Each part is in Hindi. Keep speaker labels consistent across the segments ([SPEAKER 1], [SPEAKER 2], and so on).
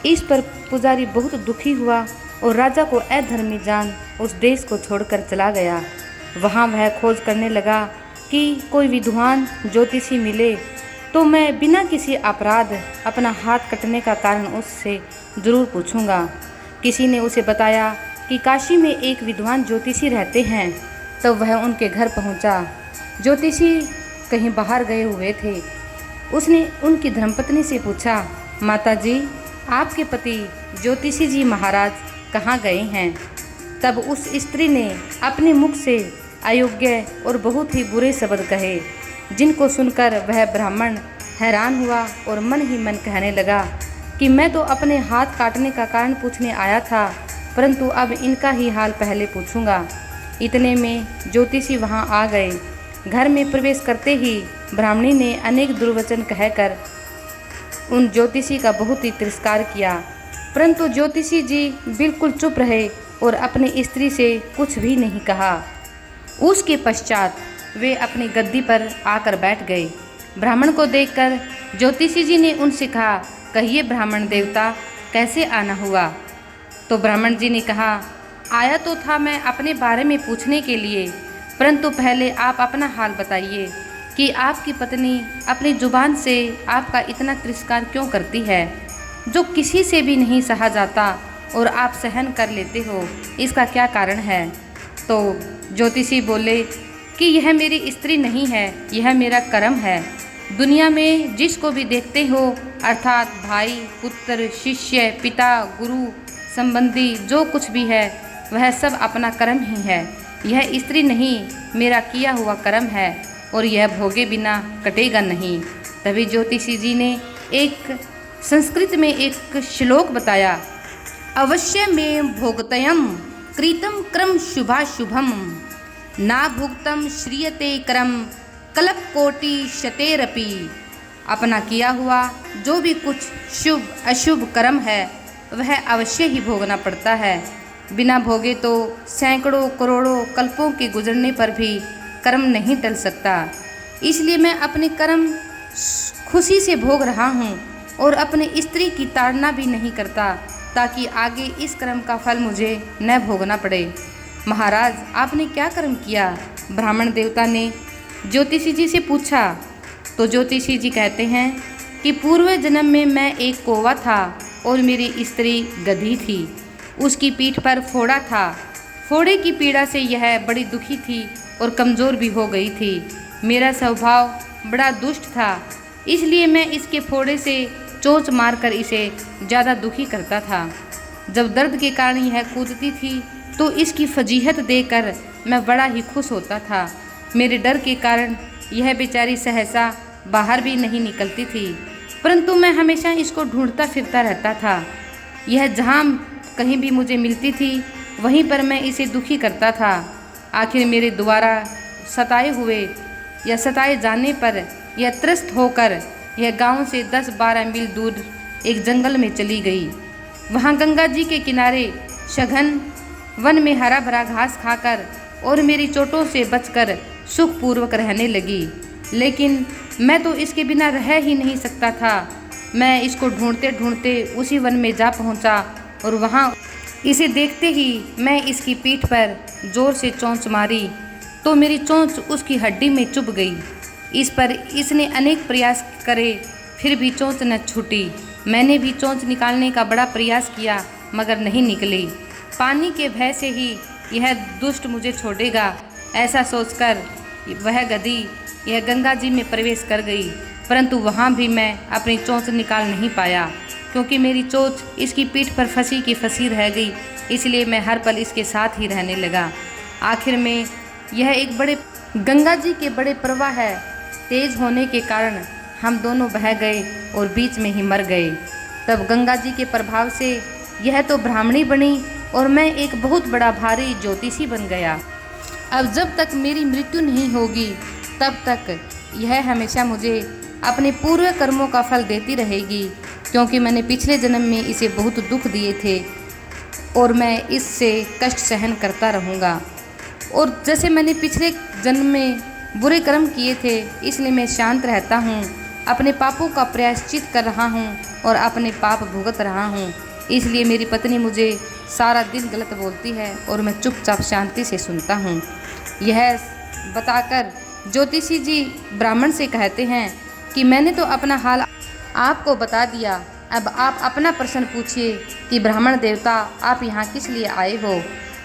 [SPEAKER 1] इस पर पुजारी बहुत दुखी हुआ और राजा को अधर्मी जान उस देश को छोड़कर चला गया। वहाँ वह खोज करने लगा कि कोई विद्वान ज्योतिषी मिले तो मैं बिना किसी अपराध अपना हाथ कटने का कारण उससे ज़रूर पूछूंगा। किसी ने उसे बताया कि काशी में एक विद्वान ज्योतिषी रहते हैं। तब वह उनके घर पहुंचा। ज्योतिषी कहीं बाहर गए हुए थे। उसने उनकी धर्मपत्नी से पूछा, माता जी, आपके पति ज्योतिषी जी महाराज कहाँ गए हैं? तब उस स्त्री ने अपने मुख से अयोग्य और बहुत ही बुरे शब्द कहे, जिनको सुनकर वह ब्राह्मण हैरान हुआ और मन ही मन कहने लगा कि मैं तो अपने हाथ काटने का कारण पूछने आया था, परंतु अब इनका ही हाल पहले पूछूंगा। इतने में ज्योतिषी वहां आ गए। घर में प्रवेश करते ही ब्राह्मणी ने अनेक दुर्वचन कहकर उन ज्योतिषी का बहुत ही तिरस्कार किया, परंतु ज्योतिषी जी बिल्कुल चुप रहे और अपनी स्त्री से कुछ भी नहीं कहा। उसके पश्चात वे अपनी गद्दी पर आकर बैठ गए। ब्राह्मण को देखकर ज्योतिषी जी ने उनसे कहा, कहिए ब्राह्मण देवता, कैसे आना हुआ? तो ब्राह्मण जी ने कहा, आया तो था मैं अपने बारे में पूछने के लिए, परंतु पहले आप अपना हाल बताइए कि आपकी पत्नी अपनी जुबान से आपका इतना तिरस्कार क्यों करती है, जो किसी से भी नहीं सहा जाता और आप सहन कर लेते हो, इसका क्या कारण है? तो ज्योतिषी बोले कि यह मेरी स्त्री नहीं है, यह मेरा कर्म है। दुनिया में जिसको भी देखते हो, अर्थात भाई, पुत्र, शिष्य, पिता, गुरु, संबंधी, जो कुछ भी है वह सब अपना कर्म ही है। यह स्त्री नहीं, मेरा किया हुआ कर्म है और यह भोगे बिना कटेगा नहीं। तभी ज्योतिषी जी ने एक संस्कृत में एक श्लोक बताया, अवश्य में भोगतयम कृतम क्रम शुभाशुभम ना भुक्तम श्रियते करम कल्पकोटि शतेरपि। अपना किया हुआ जो भी कुछ शुभ अशुभ कर्म है वह अवश्य ही भोगना पड़ता है। बिना भोगे तो सैकड़ों करोड़ों कल्पों के गुजरने पर भी कर्म नहीं टल सकता। इसलिए मैं अपने कर्म खुशी से भोग रहा हूँ और अपनी स्त्री की ताड़ना भी नहीं करता, ताकि आगे इस कर्म का फल मुझे न भोगना पड़े। महाराज, आपने क्या कर्म किया? ब्राह्मण देवता ने ज्योतिषी जी से पूछा। तो ज्योतिषी जी कहते हैं कि पूर्व जन्म में मैं एक कौवा था और मेरी स्त्री गधी थी। उसकी पीठ पर फोड़ा था। फोड़े की पीड़ा से यह बड़ी दुखी थी और कमज़ोर भी हो गई थी। मेरा स्वभाव बड़ा दुष्ट था, इसलिए मैं इसके फोड़े से चोंच मारकर इसे ज़्यादा दुखी करता था। जब दर्द के कारण यह कूदती थी तो इसकी फजीहत देकर मैं बड़ा ही खुश होता था। मेरे डर के कारण यह बेचारी सहसा बाहर भी नहीं निकलती थी, परंतु मैं हमेशा इसको ढूंढता फिरता रहता था। यह जहाँ कहीं भी मुझे मिलती थी वहीं पर मैं इसे दुखी करता था। आखिर मेरे द्वारा सताए हुए या सताए जाने पर यह त्रस्त होकर यह गांव से 10-12 मील दूर एक जंगल में चली गई। वहां गंगा जी के किनारे सघन वन में हरा भरा घास खाकर और मेरी चोटों से बचकर सुखपूर्वक रहने लगी। लेकिन मैं तो इसके बिना रह ही नहीं सकता था। मैं इसको ढूंढते ढूंढते उसी वन में जा पहुंचा और वहां इसे देखते ही मैं इसकी पीठ पर जोर से चोंच मारी तो मेरी चोंच उसकी हड्डी में चुभ गई। इस पर इसने अनेक प्रयास करे, फिर भी चोंच न छूटी। मैंने भी चोंच निकालने का बड़ा प्रयास किया, मगर नहीं निकली। पानी के भय से ही यह दुष्ट मुझे छोड़ेगा, ऐसा सोचकर वह गधी यह गंगा जी में प्रवेश कर गई, परंतु वहाँ भी मैं अपनी चोंच निकाल नहीं पाया, क्योंकि मेरी चोंच इसकी पीठ पर फंसी की फंसी रह गई। इसलिए मैं हर पल इसके साथ ही रहने लगा। आखिर में यह एक बड़े गंगा जी के बड़े प्रवाह है, तेज होने के कारण हम दोनों बह गए और बीच में ही मर गए। तब गंगा जी के प्रभाव से यह तो ब्राह्मणी बनी और मैं एक बहुत बड़ा भारी ज्योतिषी बन गया। अब जब तक मेरी मृत्यु नहीं होगी तब तक यह हमेशा मुझे अपने पूर्व कर्मों का फल देती रहेगी, क्योंकि मैंने पिछले जन्म में इसे बहुत दुख दिए थे और मैं इससे कष्ट सहन करता रहूँगा। और जैसे मैंने पिछले जन्म में बुरे कर्म किए थे, इसलिए मैं शांत रहता हूँ, अपने पापों का प्रायश्चित कर रहा हूँ और अपने पाप भुगत रहा हूँ, इसलिए मेरी पत्नी मुझे सारा दिन गलत बोलती है और मैं चुपचाप शांति से सुनता हूँ। यह बताकर ज्योतिषी जी ब्राह्मण से कहते हैं कि मैंने तो अपना हाल आपको बता दिया, अब आप अपना प्रश्न पूछिए कि ब्राह्मण देवता आप यहाँ किस लिए आए हो।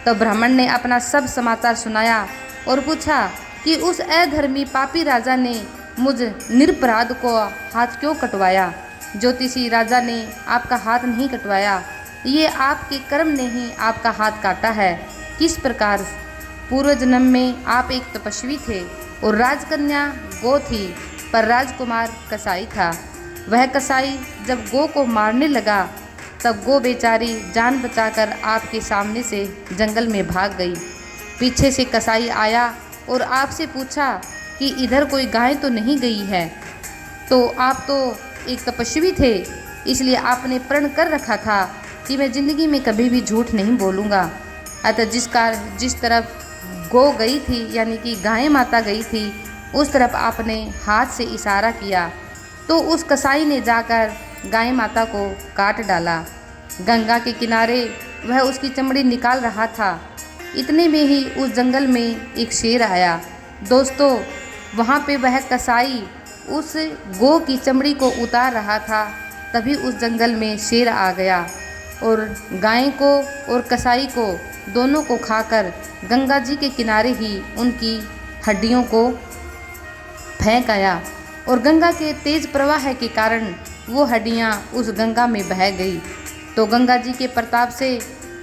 [SPEAKER 1] तो ब्राह्मण ने अपना सब समाचार सुनाया और पूछा कि उस अधर्मी पापी राजा ने मुझ निरपराध को हाथ क्यों कटवाया। ज्योतिषी राजा ने आपका हाथ नहीं कटवाया, ये आपके कर्म ने ही आपका हाथ काटा है। किस प्रकार? पूर्व जन्म में आप एक तपस्वी थे और राजकन्या गो थी, पर राजकुमार कसाई था। वह कसाई जब गो को मारने लगा तब गो बेचारी जान बचाकर आपके सामने से जंगल में भाग गई। पीछे से कसाई आया और आपसे पूछा कि इधर कोई गाय तो नहीं गई है। तो आप तो एक तपस्वी थे, इसलिए आपने प्रण कर रखा था कि मैं ज़िंदगी में कभी भी झूठ नहीं बोलूँगा। अतः जिस तरफ गो गई थी, यानी कि गाय माता गई थी, उस तरफ आपने हाथ से इशारा किया तो उस कसाई ने जाकर गाय माता को काट डाला। गंगा के किनारे वह उसकी चमड़ी निकाल रहा था। इतने में ही उस जंगल में एक शेर आया। दोस्तों, वहाँ पे वह कसाई उस गो की चमड़ी को उतार रहा था, तभी उस जंगल में शेर आ गया और गाय को और कसाई को दोनों को खाकर गंगा जी के किनारे ही उनकी हड्डियों को फेंक आया और गंगा के तेज प्रवाह के कारण वो हड्डियाँ उस गंगा में बह गई। तो गंगा जी के प्रताप से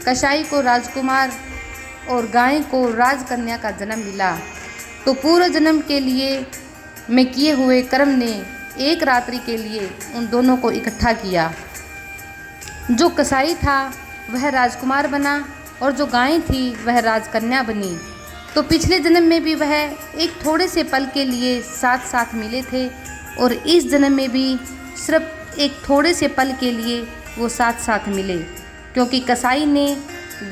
[SPEAKER 1] कसाई को राजकुमार और गाय को राजकन्या का जन्म मिला। तो पूर्व जन्म के लिए में किए हुए कर्म ने एक रात्रि के लिए उन दोनों को इकट्ठा किया। जो कसाई था वह राजकुमार बना और जो गाय थी वह राजकन्या बनी। तो पिछले जन्म में भी वह एक थोड़े से पल के लिए साथ साथ मिले थे और इस जन्म में भी सिर्फ एक थोड़े से पल के लिए वो साथ साथ मिले, क्योंकि कसाई ने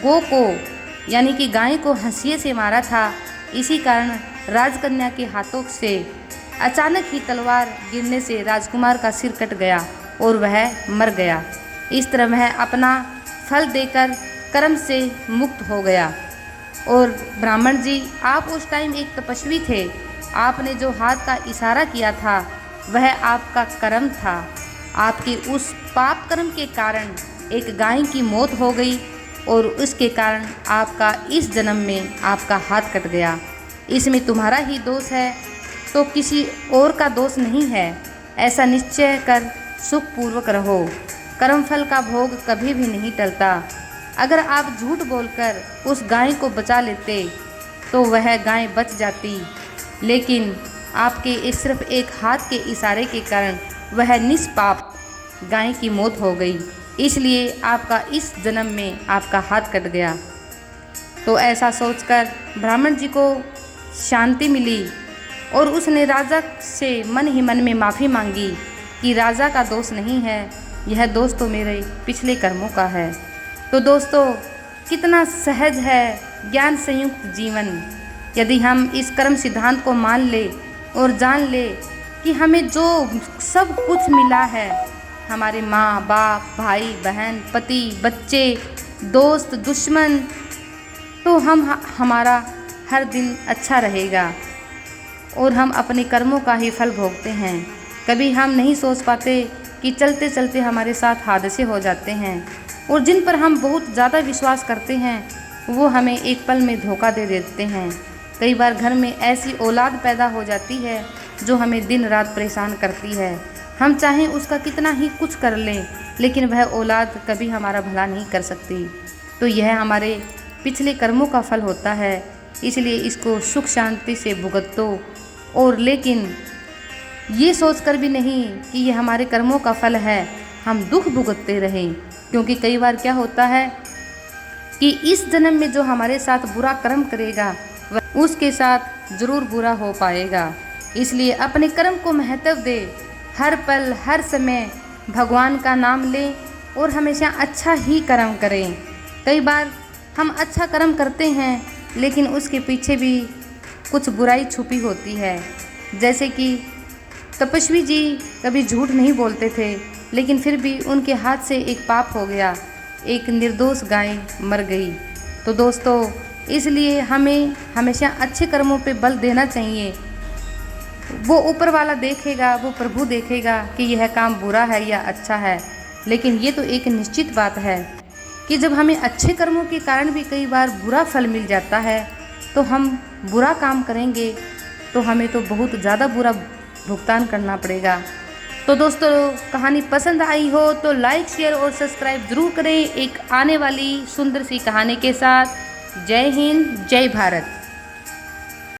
[SPEAKER 1] गो को यानी कि गाय को हंसिए से मारा था। इसी कारण राजकन्या के हाथों से अचानक ही तलवार गिरने से राजकुमार का सिर कट गया और वह मर गया। इस तरह वह अपना फल देकर कर्म से मुक्त हो गया। और ब्राह्मण जी, आप उस टाइम एक तपस्वी थे, आपने जो हाथ का इशारा किया था वह आपका कर्म था। आपके उस पाप कर्म के कारण एक गाय की मौत हो गई और उसके कारण आपका इस जन्म में आपका हाथ कट गया। इसमें तुम्हारा ही दोष है, तो किसी और का दोष नहीं है। ऐसा निश्चय कर सुखपूर्वक रहो। कर्मफल का भोग कभी भी नहीं टलता। अगर आप झूठ बोलकर उस गाय को बचा लेते तो वह गाय बच जाती, लेकिन आपके सिर्फ एक हाथ के इशारे के कारण वह निष्पाप गाय की मौत हो गई। इसलिए आपका इस जन्म में आपका हाथ कट गया। तो ऐसा सोचकर ब्राह्मण जी को शांति मिली और उसने राजा से मन ही मन में माफ़ी मांगी कि राजा का दोष नहीं है, यह दोष तो मेरे पिछले कर्मों का है। तो दोस्तों, कितना सहज है ज्ञान संयुक्त जीवन। यदि हम इस कर्म सिद्धांत को मान ले और जान ले कि हमें जो सब कुछ मिला है, हमारे माँ बाप, भाई बहन, पति, बच्चे, दोस्त, दुश्मन, तो हमारा हर दिन अच्छा रहेगा और हम अपने कर्मों का ही फल भोगते हैं। कभी हम नहीं सोच पाते कि चलते चलते हमारे साथ हादसे हो जाते हैं और जिन पर हम बहुत ज़्यादा विश्वास करते हैं वो हमें एक पल में धोखा दे देते हैं। कई बार घर में ऐसी औलाद पैदा हो जाती है जो हमें दिन रात परेशान करती है। हम चाहें उसका कितना ही कुछ कर लें, लेकिन वह औलाद कभी हमारा भला नहीं कर सकती। तो यह हमारे पिछले कर्मों का फल होता है, इसलिए इसको सुख शांति से भुगतो। और लेकिन ये सोचकर भी नहीं कि ये हमारे कर्मों का फल है, हम दुख भुगतते रहें, क्योंकि कई बार क्या होता है कि इस जन्म में जो हमारे साथ बुरा कर्म करेगा वह उसके साथ ज़रूर बुरा हो पाएगा। इसलिए अपने कर्म को महत्व दे, हर पल हर समय भगवान का नाम लें और हमेशा अच्छा ही कर्म करें। कई बार हम अच्छा कर्म करते हैं लेकिन उसके पीछे भी कुछ बुराई छुपी होती है। जैसे कि तपस्वी जी कभी झूठ नहीं बोलते थे लेकिन फिर भी उनके हाथ से एक पाप हो गया, एक निर्दोष गाय मर गई। तो दोस्तों, इसलिए हमें हमेशा अच्छे कर्मों पे बल देना चाहिए। वो ऊपर वाला देखेगा, वो प्रभु देखेगा कि यह काम बुरा है या अच्छा है। लेकिन ये तो एक निश्चित बात है कि जब हमें अच्छे कर्मों के कारण भी कई बार बुरा फल मिल जाता है, तो हम बुरा काम करेंगे तो हमें तो बहुत ज़्यादा बुरा भुगतान करना पड़ेगा। तो दोस्तों, कहानी पसंद आई हो तो लाइक, शेयर और सब्सक्राइब ज़रूर करें एक आने वाली सुंदर सी कहानी के साथ। जय हिंद, जय भारत।